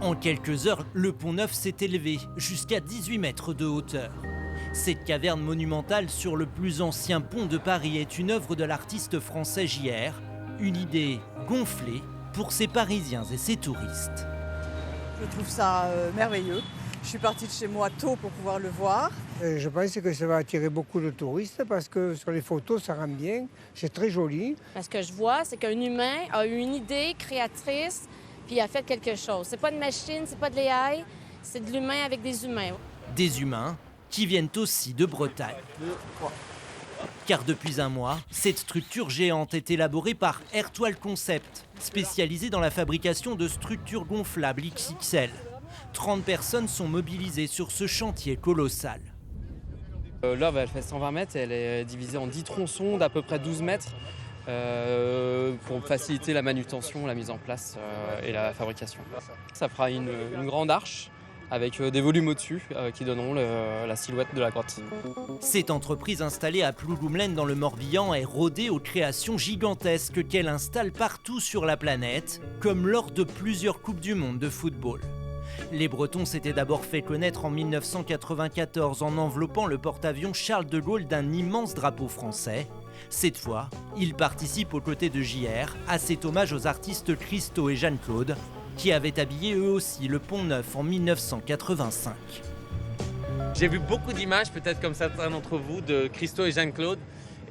En quelques heures, le Pont Neuf s'est élevé jusqu'à 18 mètres de hauteur. Cette caverne monumentale sur le plus ancien pont de Paris est une œuvre de l'artiste français JR, une idée gonflée pour ses Parisiens et ses touristes. Je trouve ça merveilleux. Je suis partie de chez moi tôt pour pouvoir le voir. Je pense que ça va attirer beaucoup de touristes parce que sur les photos, ça rend bien. C'est très joli. Ce que je vois, c'est qu'un humain a eu une idée créatrice puis il a fait quelque chose. C'est pas de machine, c'est pas de l'AI, c'est de l'humain avec des humains. Des humains qui viennent aussi de Bretagne. Car depuis un mois, cette structure géante est élaborée par Airtoile Concept, spécialisée dans la fabrication de structures gonflables XXL. 30 personnes sont mobilisées sur ce chantier colossal. L'œuvre, elle fait 120 mètres, elle est divisée en 10 tronçons d'à peu près 12 mètres pour faciliter la manutention, la mise en place et la fabrication. Ça fera une grande arche avec des volumes au-dessus qui donneront la silhouette de la grotte. Cette entreprise installée à Plougoumelen dans le Morbihan est rodée aux créations gigantesques qu'elle installe partout sur la planète, comme lors de plusieurs Coupes du Monde de football. Les Bretons s'étaient d'abord fait connaître en 1994 en enveloppant le porte-avions Charles de Gaulle d'un immense drapeau français. Cette fois, ils participent aux côtés de JR à cet hommage aux artistes Christo et Jeanne-Claude, qui avaient habillé eux aussi le Pont Neuf en 1985. J'ai vu beaucoup d'images, peut-être comme certains d'entre vous, de Christo et Jeanne-Claude.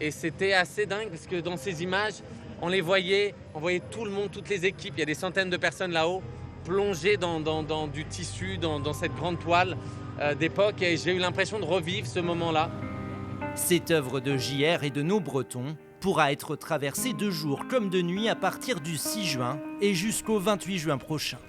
Et c'était assez dingue parce que dans ces images, on voyait tout le monde, toutes les équipes. Il y a des centaines de personnes là-haut, plongées dans du tissu, dans cette grande toile d'époque. Et j'ai eu l'impression de revivre ce moment-là. Cette œuvre de JR et de nos Bretons pourra être traversée de jour comme de nuit à partir du 6 juin et jusqu'au 28 juin prochain.